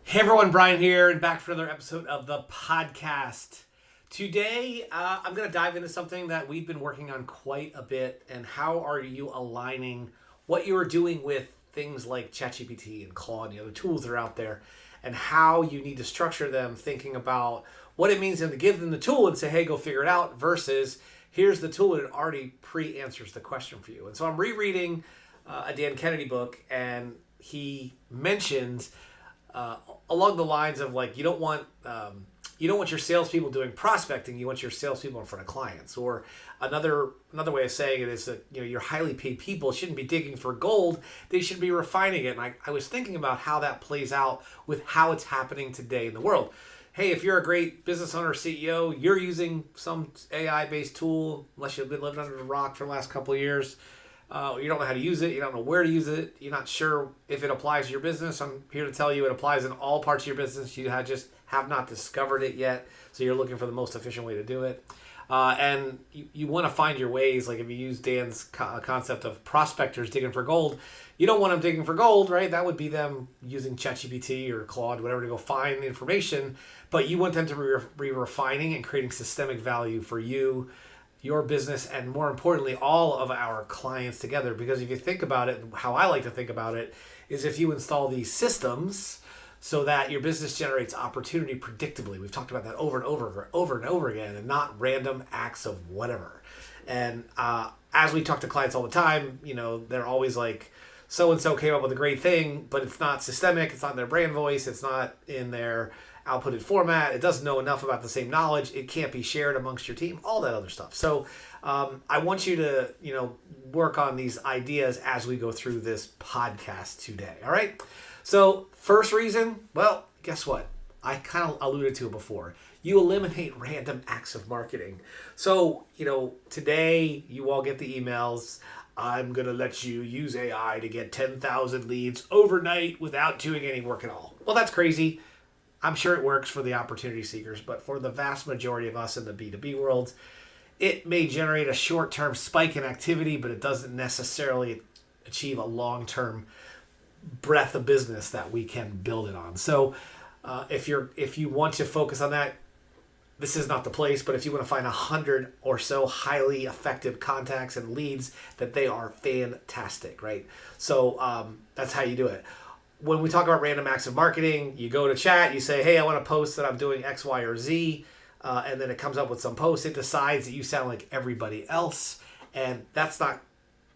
Hey everyone, Bryan here, and back for another episode of the podcast. Today, I'm going to dive into something that we've been working on quite a bit, and how are you aligning what you are doing with things like ChatGPT and Claude, the tools that are out there, and how you need to structure them, thinking about what it means to give them the tool and say, hey, go figure it out, versus here's the tool and it already pre-answers the question for you. And so I'm rereading a Dan Kennedy book, and he mentions along the lines of like you don't want your salespeople doing prospecting. You want your salespeople in front of clients. Or another way of saying it is that your highly paid people shouldn't be digging for gold. They should be refining it. And I was thinking about how that plays out with how it's happening today in the world. Hey, if you're a great business owner, CEO, you're using some AI-based tool, unless you've been living under a rock for the last couple of years. You don't know how to use it. You don't know where to use it. You're not sure if it applies to your business. I'm here to tell you it applies in all parts of your business. You just have not discovered it yet. So you're looking for the most efficient way to do it. And you want to find your ways. Like if you use Dan's concept of prospectors digging for gold, you don't want them digging for gold, right? That would be them using ChatGPT or Claude, whatever, to go find the information. But you want them to be refining and creating systemic value for you, your business, and more importantly, all of our clients together. Because if you think about it, how I like to think about it is if you install these systems so that your business generates opportunity predictably. We've talked about that over and over again, and not random acts of whatever. And as we talk to clients all the time, they're always like, so-and-so came up with a great thing, but it's not systemic, it's not in their brand voice, it's not in their outputted format, it doesn't know enough about the same knowledge, it can't be shared amongst your team, all that other stuff. So I want you to work on these ideas as we go through this podcast today. All right, so first reason, well, guess what, I kind of alluded to it before. You eliminate random acts of marketing. So today you all get the emails, I'm going to let you use AI to get 10,000 leads overnight without doing any work at all. Well, that's crazy. I'm sure it works for the opportunity seekers, but for the vast majority of us in the B2B world, it may generate a short-term spike in activity, but it doesn't necessarily achieve a long-term breadth of business that we can build it on. So if you want to focus on that, this is not the place. But if you want to find 100 or so highly effective contacts and leads, that they are fantastic, right? So that's how you do it. When we talk about random acts of marketing, you go to chat, you say, hey, I want to post that I'm doing X, Y, or Z, and then it comes up with some post. It decides that you sound like everybody else, and that's not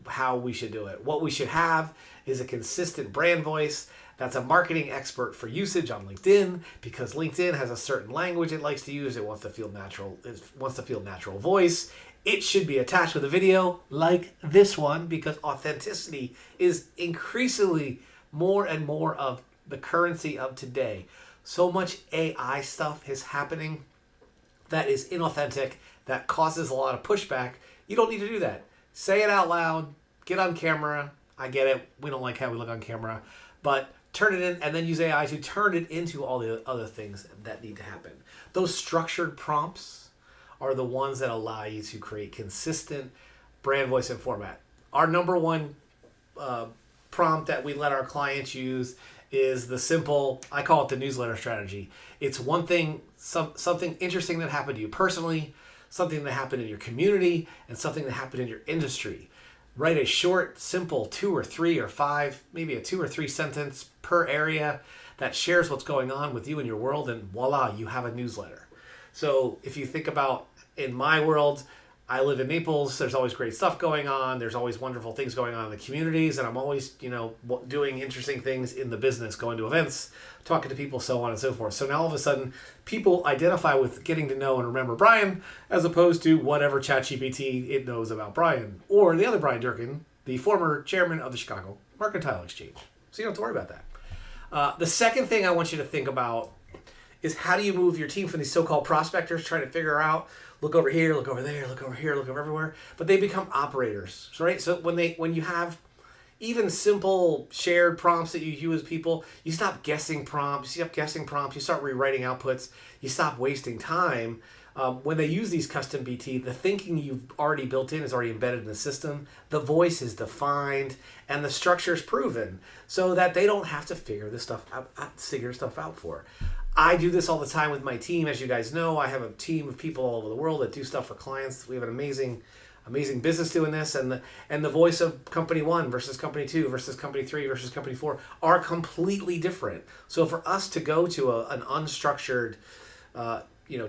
how we should do it. What we should have is a consistent brand voice that's a marketing expert for usage on LinkedIn, because LinkedIn has a certain language it likes to use. It wants to feel natural. It wants to feel natural voice. It should be attached with a video like this one, because authenticity is increasingly more and more of the currency of today. So much AI stuff is happening that is inauthentic, that causes a lot of pushback. You don't need to do that. Say it out loud, get on camera. I get it, we don't like how we look on camera, but turn it in and then use AI to turn it into all the other things that need to happen. Those structured prompts are the ones that allow you to create consistent brand voice and format. Our number one prompt that we let our clients use is the simple, I call it the newsletter strategy. It's one thing, something interesting that happened to you personally, something that happened in your community, and something that happened in your industry. Write a short, simple 2 or 3 or 5, maybe a 2 or 3 sentence per area that shares what's going on with you in your world, and voila, you have a newsletter. So if you think about, in my world, I live in Naples, there's always great stuff going on, there's always wonderful things going on in the communities, and I'm always, doing interesting things in the business, going to events, talking to people, so on and so forth. So now all of a sudden, people identify with getting to know and remember Bryan, as opposed to whatever ChatGPT it knows about Bryan, or the other Bryan Durkin, the former chairman of the Chicago Mercantile Exchange. So you don't have to worry about that. The second thing I want you to think about is, how do you move your team from these so-called prospectors trying to figure out, look over here, look over there, look over here, look over everywhere, but they become operators, right? So when you have even simple shared prompts that you use with people, you stop guessing prompts, you start rewriting outputs, you stop wasting time when they use these custom BT, the thinking you've already built in is already embedded in the system. The voice is defined and the structure is proven so that they don't have to figure stuff out for. I do this all the time with my team. As you guys know, I have a team of people all over the world that do stuff for clients. We have an amazing business doing this, and the voice of company 1 versus company 2 versus company 3 versus company 4 are completely different. So for us to go to an unstructured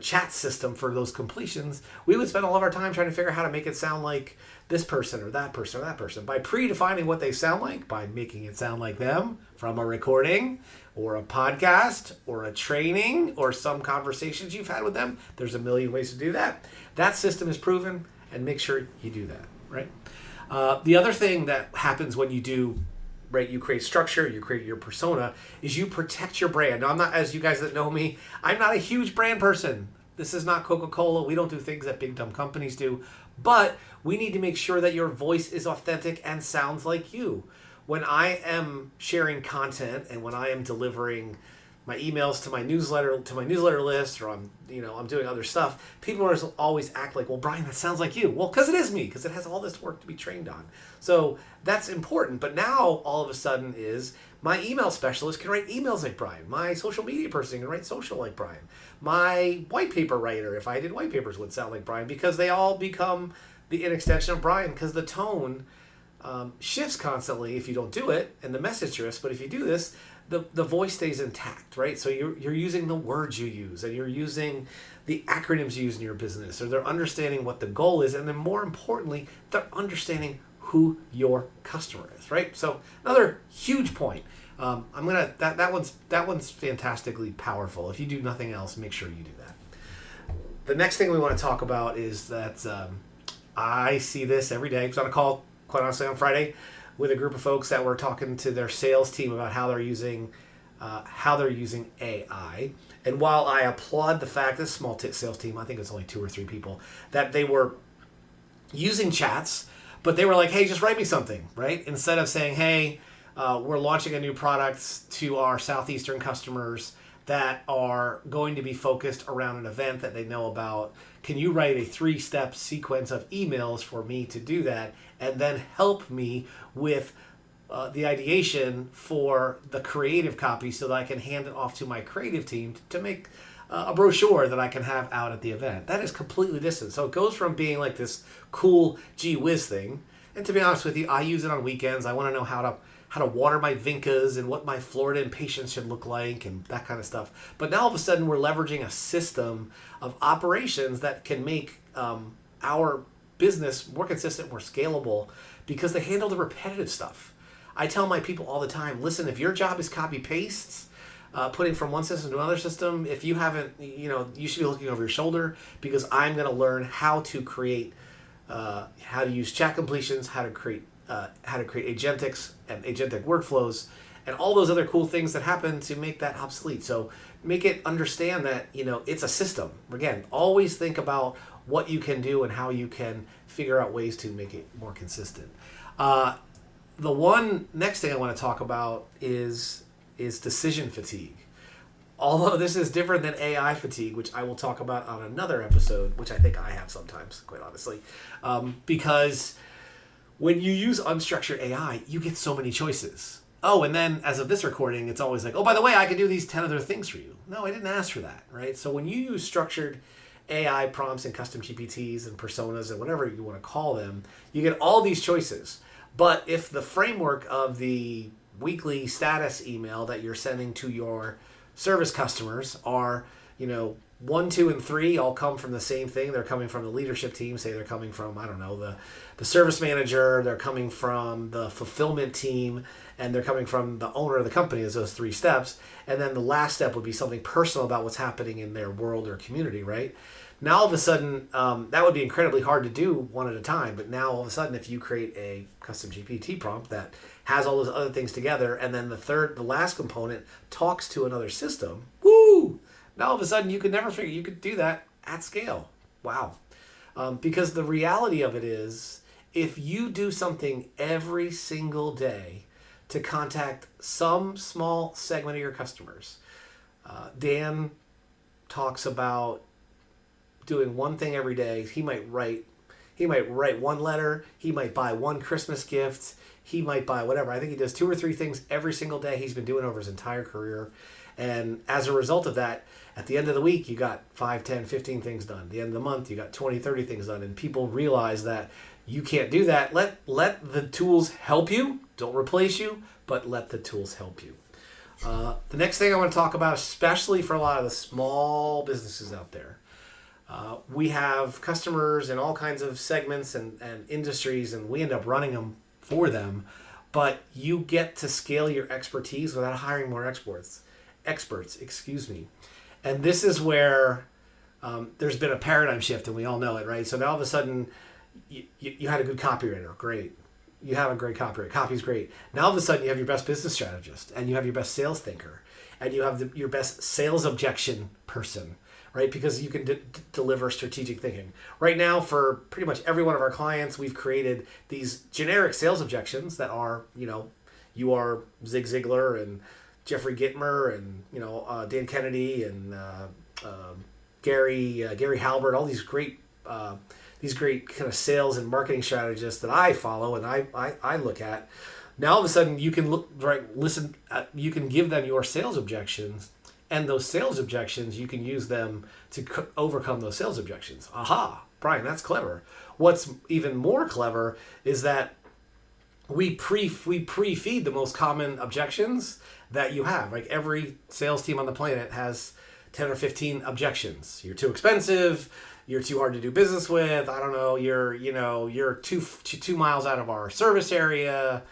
chat system for those completions, we would spend all of our time trying to figure out how to make it sound like this person or that person or that person. By predefining what they sound like, by making it sound like them from a recording or a podcast or a training or some conversations you've had with them, there's a million ways to do that. That system is proven, and make sure you do that, right? The other thing that happens when you do, right, you create structure, you create your persona, is you protect your brand. Now, I'm not, as you guys that know me, I'm not a huge brand person. This is not Coca-Cola. We don't do things that big dumb companies do. But we need to make sure that your voice is authentic and sounds like you. When I am sharing content and when I am delivering my emails to my newsletter list, or I'm doing other stuff, people are always act like, well, Bryan, that sounds like you. Well, because it is me, because it has all this work to be trained on. So that's important. But now all of a sudden is my email specialist can write emails like Bryan. My social media person can write social like Bryan. My white paper writer, if I did white papers, would sound like Bryan, because they all become an extension of Bryan, because the tone shifts constantly if you don't do it, and the message shifts. But if you do this, the voice stays intact, right? So you're using the words you use, and you're using the acronyms you use in your business, or they're understanding what the goal is, and then more importantly, they're understanding who your customer is, right? So another huge point. That one's fantastically powerful. If you do nothing else, make sure you do that. The next thing we want to talk about is that I see this every day. I was on a call, quite honestly, on Friday with a group of folks that were talking to their sales team about how they're using AI. And while I applaud the fact, this small sales team, I think it's only 2 or 3 people, that they were using chats, but they were like, hey, just write me something, right? Instead of saying, hey, we're launching a new product to our Southeastern customers that are going to be focused around an event that they know about. Can you write a 3-step sequence of emails for me to do that, and then help me with the ideation for the creative copy so that I can hand it off to my creative team to make a brochure that I can have out at the event. That is completely different. So it goes from being like this cool gee whiz thing, and to be honest with you, I use it on weekends. I want to know how to water my vincas and what my Florida impatiens should look like and that kind of stuff. But now all of a sudden we're leveraging a system of operations that can make our business more consistent, more scalable, because they handle the repetitive stuff. I tell my people all the time, listen, if your job is copy pastes, putting from one system to another system, if you haven't, you should be looking over your shoulder, because I'm going to learn how to create, how to use chat completions, how to create agentics and agentic workflows, and all those other cool things that happen to make that obsolete. So make it understand that, it's a system. Again, always think about what you can do and how you can figure out ways to make it more consistent. The one next thing I want to talk about is decision fatigue. Although this is different than AI fatigue, which I will talk about on another episode, which I think I have sometimes, quite honestly, because when you use unstructured AI, you get so many choices. Oh, and then as of this recording, it's always like, oh, by the way, I can do these 10 other things for you. No, I didn't ask for that, right? So when you use structured AI prompts and custom GPTs and personas and whatever you want to call them, you get all these choices. But if the framework of the weekly status email that you're sending to your service customers are, 1, 2, and 3 all come from the same thing. They're coming from the leadership team. Say they're coming from, I don't know, the service manager. They're coming from the fulfillment team, and they're coming from the owner of the company as those 3 steps. And then the last step would be something personal about what's happening in their world or community, right? Now all of a sudden, that would be incredibly hard to do one at a time. But now all of a sudden, if you create a custom GPT prompt that has all those other things together, and then the last component talks to another system, woo! Now all of a sudden you could never figure you could do that at scale. Wow. Because the reality of it is, if you do something every single day to contact some small segment of your customers, Dan talks about doing one thing every day. He might write one letter. He might buy one Christmas gift. He might buy whatever. I think he does 2 or 3 things every single day. He's been doing over his entire career. And as a result of that, at the end of the week, you got 5, 10, 15 things done. At the end of the month, you got 20, 30 things done. And people realize that you can't do that. Let the tools help you. Don't replace you, but let the tools help you. The next thing I want to talk about, especially for a lot of the small businesses out there, we have customers in all kinds of segments and industries, and we end up running them for them. But you get to scale your expertise without hiring more experts. And this is where there's been a paradigm shift, and we all know it, right? So now all of a sudden, you had a good copywriter, great. You have a great copywriter, copy's great. Now all of a sudden, you have your best business strategist, and you have your best sales thinker, and you have your best sales objection person, right? Because you can deliver strategic thinking. Right now, for pretty much every one of our clients, we've created these generic sales objections that are, you are Zig Ziglar and Jeffrey Gitmer and Dan Kennedy and Gary Halbert, all these great kind of sales and marketing strategists that I follow and I look at. Now all of a sudden you can you can give them your sales objections, and those sales objections you can use them to overcome those sales objections. Aha, Bryan, that's clever. What's even more clever is that we pre-feed the most common objections that you have. Like every sales team on the planet has 10 or 15 objections. You're too expensive. You're too hard to do business with. I don't know. You're 2 miles out of our service area.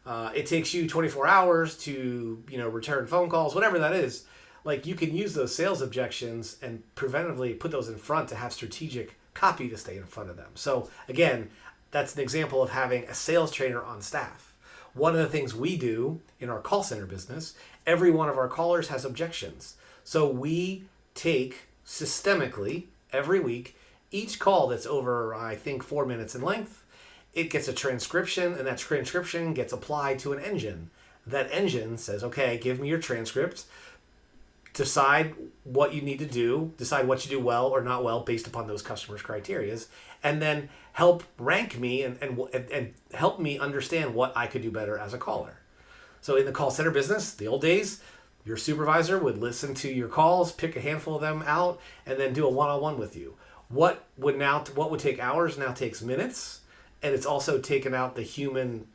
It takes you 24 hours to return phone calls. Whatever that is, like you can use those sales objections and preventively put those in front to have strategic copy to stay in front of them. So again, that's an example of having a sales trainer on staff. One of the things we do in our call center business, every one of our callers has objections. So we take systemically every week each call that's over, I think, 4 minutes in length. It gets a transcription, and that transcription gets applied to an engine. That engine says, okay, give me your transcript. Decide what you need to do, decide what you do well or not well based upon those customers' criterias, and then help rank me and help me understand what I could do better as a caller. So in the call center business, the old days, your supervisor would listen to your calls, pick a handful of them out, and then do a one-on-one with you. What would take hours now takes minutes, and it's also taken out the human,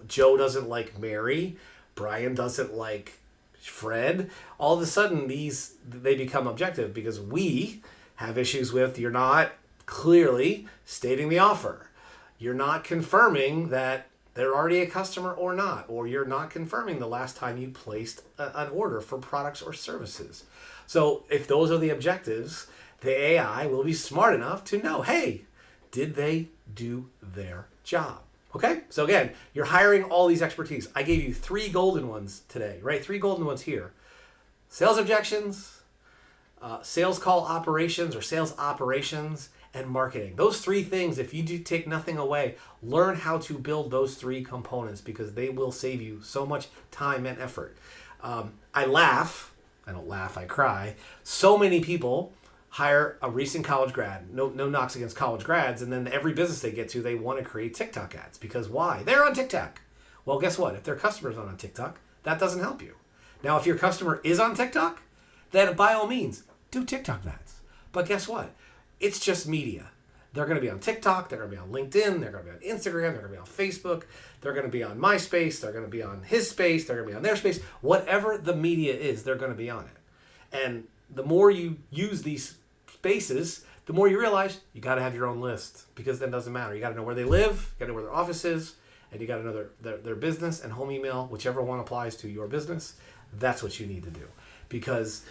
Joe doesn't like Mary, Bryan doesn't like Fred. All of a sudden they become objective because we have issues with you're not clearly stating the offer. You're not confirming that they're already a customer or not, or you're not confirming the last time you placed an order for products or services. So if those are the objectives, the AI will be smart enough to know, hey, did they do their job? Okay, so again, you're hiring all these expertise. I gave you 3 golden ones today, right? 3 golden ones here. Sales objections, sales call operations or sales operations, and marketing. Those 3 things, if you do take nothing away, learn how to build those 3 components because they will save you so much time and effort. I laugh. I don't laugh, I cry. So many people hire a recent college grad. No knocks against college grads. And then every business they get to, they want to create TikTok ads. Because why? They're on TikTok. Well, guess what? If their customer's not on TikTok, that doesn't help you. Now, if your customer is on TikTok, then by all means, do TikTok ads. But guess what? It's just media. They're going to be on TikTok. They're going to be on LinkedIn. They're going to be on Instagram. They're going to be on Facebook. They're going to be on MySpace. They're going to be on his space. They're going to be on their space. Whatever the media is, they're going to be on it. And the more you use these spaces, the more you realize you got to have your own list because then it doesn't matter. You got to know where they live, you got to know where their office is, and you got to know their business and home email, whichever one applies to your business. That's what you need to do because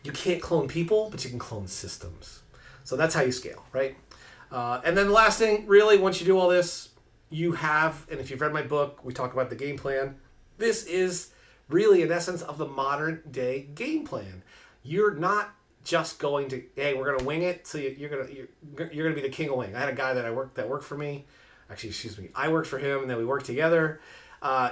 you can't clone people, but you can clone systems. So that's how you scale, right? And then the last thing, really, once you do all this, you have, and if you've read my book, we talk about the game plan. This is really an essence of the modern day game plan. You're not just going to, hey, we're going to wing it. So you're going to be the king of wing. I had a guy that worked for me. Actually, I worked for him and then we worked together.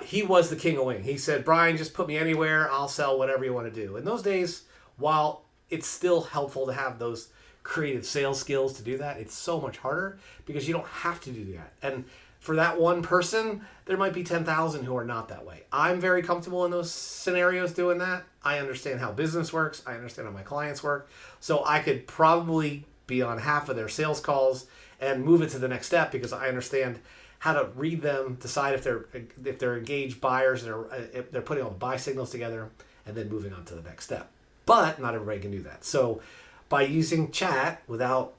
He was the king of wing. He said, Bryan, just put me anywhere. I'll sell whatever you want to do. In those days, while it's still helpful to have those creative sales skills to do that. It's so much harder because you don't have to do that. And for that one person, there might be 10,000 who are not that way. I'm very comfortable in those scenarios doing that. I understand how business works. I understand how my clients work. So I could probably be on half of their sales calls and move it to the next step because I understand how to read them, decide if they're engaged buyers, if they're putting all the buy signals together, and then moving on to the next step. But not everybody can do that. So by using chat without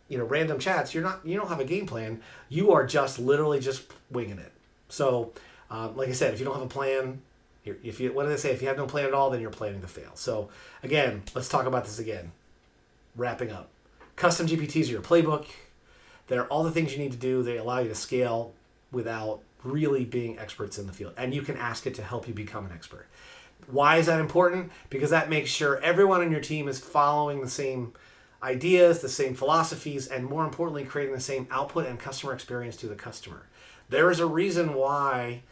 random chats, you don't have a game plan. You are just literally just winging it. So like I said, if you don't have a plan, what do they say? If you have no plan at all, then you're planning to fail. So again, let's talk about this again. Wrapping up. Custom GPTs are your playbook. They're all the things you need to do. They allow you to scale without really being experts in the field. And you can ask it to help you become an expert. Why is that important? Because that makes sure everyone on your team is following the same ideas, the same philosophies, and more importantly, creating the same output and customer experience to the customer. There is a reason why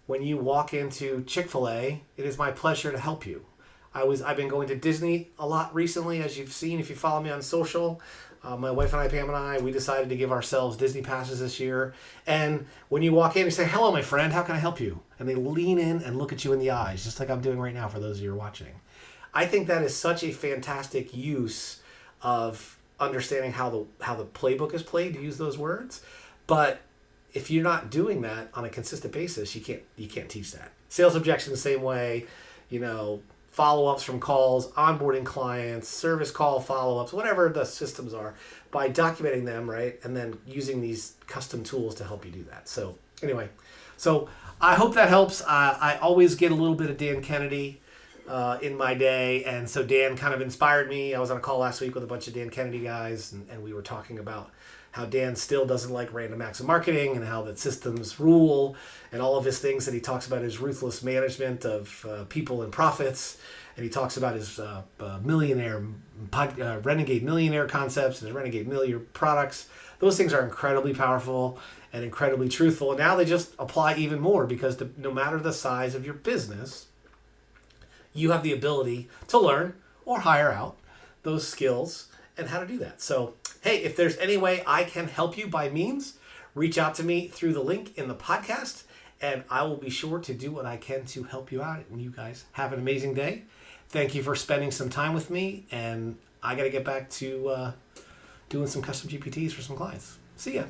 when you walk into Chick-fil-A, it is my pleasure to help you. I've been going to Disney a lot recently, as you've seen if you follow me on social. My wife and I, Pam and I, we decided to give ourselves Disney passes this year. And when you walk in, you say, "Hello, my friend, how can I help you?" And they lean in and look at you in the eyes, just like I'm doing right now for those of you who are watching. I think that is such a fantastic use of understanding how the playbook is played, to use those words. But if you're not doing that on a consistent basis, you can't teach that. Sales objection the same way, follow-ups from calls, onboarding clients, service call follow-ups, whatever the systems are, by documenting them, right? And then using these custom tools to help you do that. So anyway, I hope that helps. I always get a little bit of Dan Kennedy in my day. And so Dan kind of inspired me. I was on a call last week with a bunch of Dan Kennedy guys, and we were talking about how Dan still doesn't like random acts of marketing and how that systems rule and all of his things that he talks about his ruthless management of people and profits. And he talks about his renegade millionaire concepts and his renegade millionaire products. Those things are incredibly powerful and incredibly truthful. And now they just apply even more because no matter the size of your business, you have the ability to learn or hire out those skills and how to do that. So, hey, if there's any way I can help you by means, reach out to me through the link in the podcast, and I will be sure to do what I can to help you out. And you guys have an amazing day. Thank you for spending some time with me, and I got to get back to doing some custom GPTs for some clients. See ya.